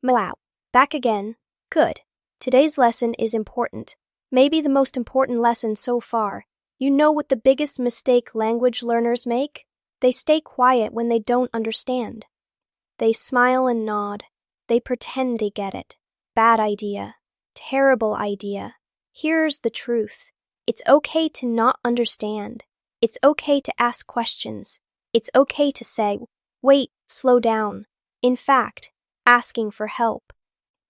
Meow. Back again. Good. Today's lesson is important. Maybe the most important lesson so far. You know what the biggest mistake language learners make? They stay quiet when they don't understand. They smile and nod. They pretend they get it. Bad idea. Terrible idea. Here's the truth. It's okay to not understand. It's okay to ask questions. It's okay to say, wait, slow down. In fact, asking for help.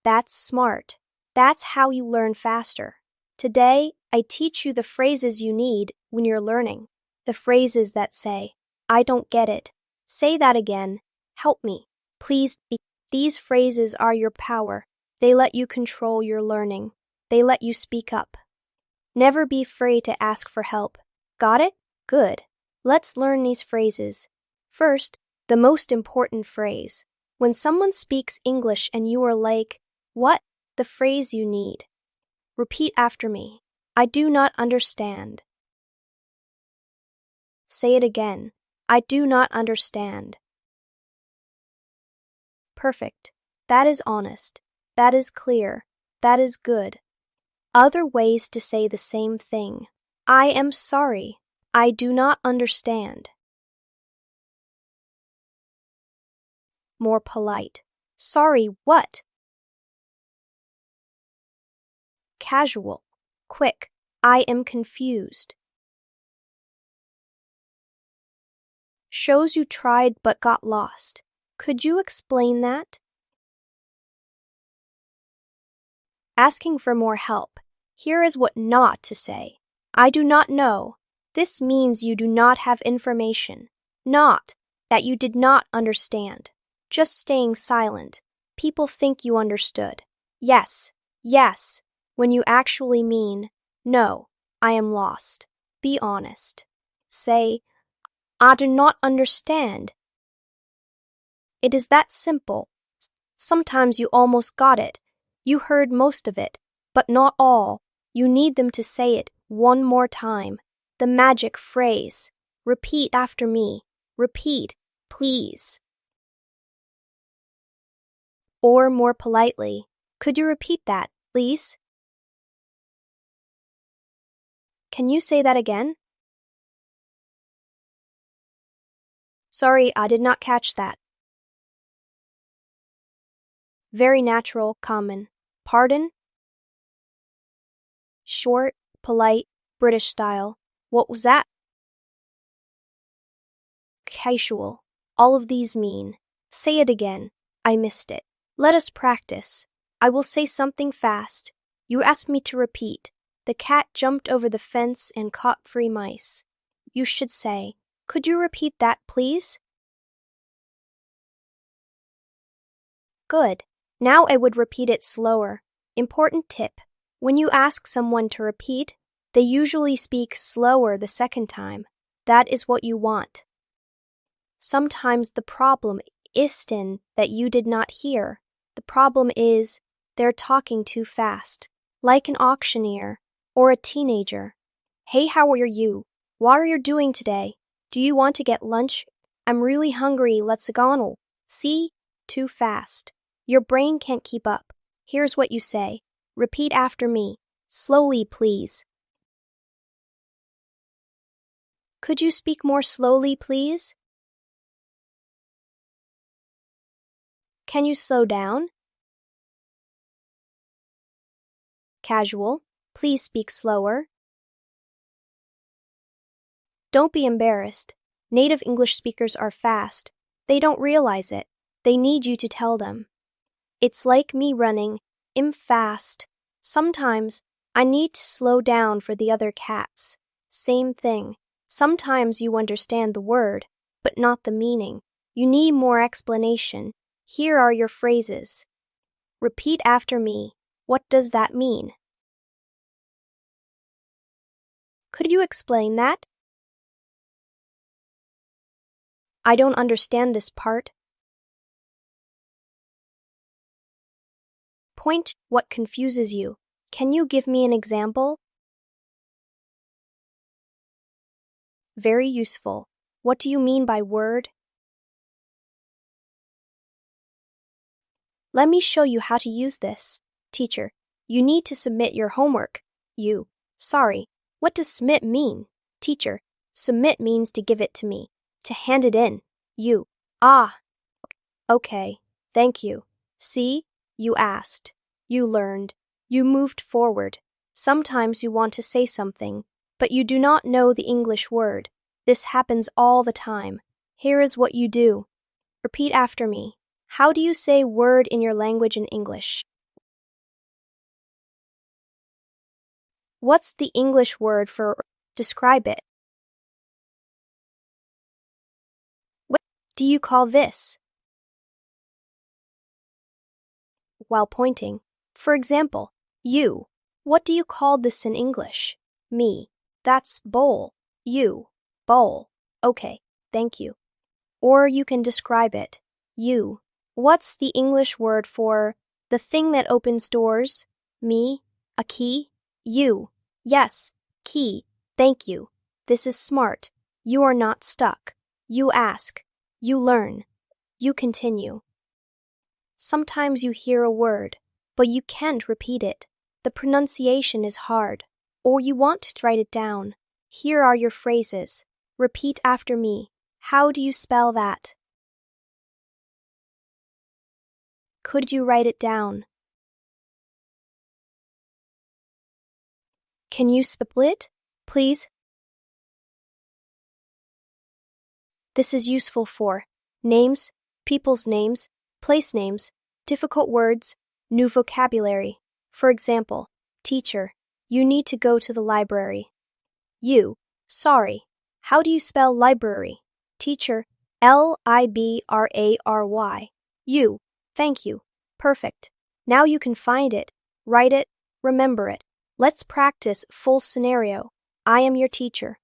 That's smart. That's how you learn faster. Today, I teach you the phrases you need when you're learning. The phrases that say, I don't get it. Say that again. Help me. Please. These phrases are your power. They let you control your learning. They let you speak up. Never be afraid to ask for help. Got it? Good. Let's learn these phrases. First, the most important phrase. When someone speaks English and you are like, what? The phrase you need. Repeat after me. I do not understand. Say it again. I do not understand. Perfect. That is honest. That is clear. That is good. Other ways to say the same thing. I am sorry. I do not understand. More polite. Sorry, what? Casual. Quick. I am confused. Shows you tried but got lost. Could you explain that? Asking for more help. Here is what not to say. I do not know. This means you do not have information. Not that you did not understand. Just staying silent. People think you understood. Yes, yes, when you actually mean, no, I am lost. Be honest. Say, I do not understand. It is that simple. Sometimes you almost got it. You heard most of it, but not all. You need them to say it one more time. The magic phrase. Repeat after me. Repeat, please. Or more politely, could you repeat that, please? Can you say that again? Sorry, I did not catch that. Very natural, common. Pardon? Short, polite, British style. What was that? Casual. All of these mean. Say it again. I missed it. Let us practice. I will say something fast. You ask me to repeat. The cat jumped over the fence and caught 3 mice. You should say, could you repeat that, please? Good. Now I would repeat it slower. Important tip. When you ask someone to repeat, they usually speak slower the second time. That is what you want. Sometimes the problem isn't that you did not hear. The problem is they're talking too fast, like an auctioneer or a teenager. Hey, how are you? What are you doing today? Do you want to get lunch? I'm really hungry, let's go. See? Too fast. Your brain can't keep up. Here's what you say. Repeat after me. Slowly, please. Could you speak more slowly, please? Can you slow down? Casual. Please speak slower. Don't be embarrassed. Native English speakers are fast. They don't realize it. They need you to tell them. It's like me running. I'm fast. Sometimes I need to slow down for the other cats. Same thing. Sometimes you understand the word, but not the meaning. You need more explanation. Here are your phrases. Repeat after me. What does that mean? Could you explain that? I don't understand this part. Point. What confuses you? Can you give me an example? Very useful. What do you mean by word? Let me show you how to use this. Teacher, you need to submit your homework. You, sorry, what does submit mean? Teacher, submit means to give it to me, to hand it in. You, ah, okay, thank you. See, you asked, you learned, you moved forward. Sometimes you want to say something, but you do not know the English word. This happens all the time. Here is what you do. Repeat after me. How do you say word in your language in English? What's the English word for describe it? What do you call this? While pointing. For example, you. What do you call this in English? Me. That's bowl. You. Bowl. Okay, thank you. Or you can describe it. You. What's the English word for the thing that opens doors? Me. A key? You. Yes, key. Thank you. This is smart. You are not stuck. You ask. You learn. You continue. Sometimes you hear a word, but you can't repeat it. The pronunciation is hard, or you want to write it down. Here are your phrases. Repeat after me. How do you spell that? Could you write it down? Can you spell it, please? This is useful for names, people's names, place names, difficult words, new vocabulary. For example, teacher, you need to go to the library. You, sorry. How do you spell library? Teacher, Library. You, thank you. Perfect. Now you can find it, write it, remember it. Let's practice full scenario. I am your teacher.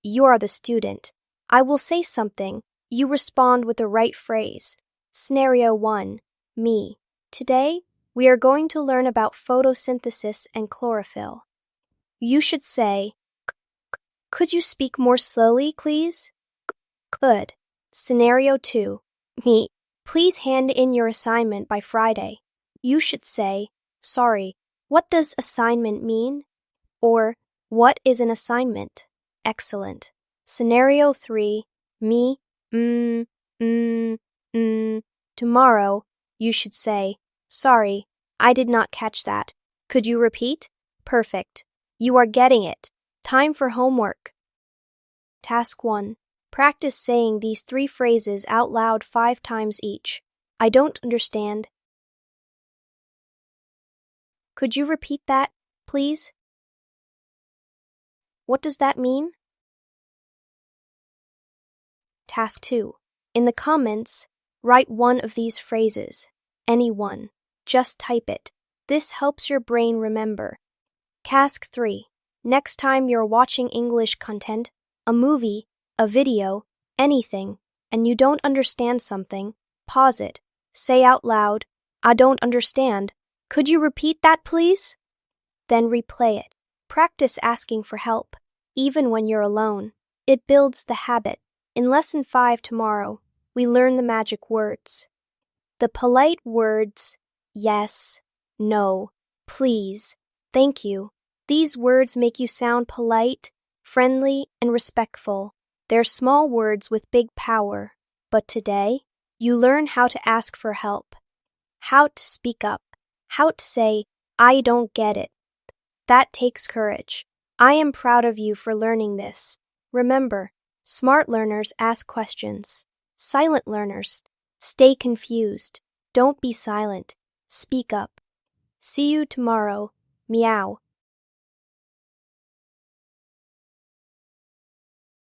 You are the student. I will say something. You respond with the right phrase. Scenario 1. Me. Today, we are going to learn about photosynthesis and chlorophyll. You should say, could you speak more slowly, please? Could. Scenario 2. Me. Please hand in your assignment by Friday. You should say, sorry, what does assignment mean? Or, what is an assignment? Excellent. Scenario 3. Me. Tomorrow, you should say, sorry, I did not catch that. Could you repeat? Perfect. You are getting it. Time for homework. Task 1. Practice saying these 3 phrases out loud 5 times each. I don't understand. Could you repeat that, please? What does that mean? Task 2. In the comments, write one of these phrases. Any one. Just type it. This helps your brain remember. Task 3. Next time you're watching English content, a movie, a video, anything, and you don't understand something, pause it. Say out loud, I don't understand. Could you repeat that, please? Then replay it. Practice asking for help, even when you're alone. It builds the habit. In Lesson 5 tomorrow, we learn the magic words. The polite words, yes, no, please, thank you. These words make you sound polite, friendly, and respectful. They're small words with big power. But today, you learn how to ask for help, how to speak up, how to say, I don't get it. That takes courage. I am proud of you for learning this. Remember, smart learners ask questions. Silent learners stay confused. Don't be silent. Speak up. See you tomorrow. Meow.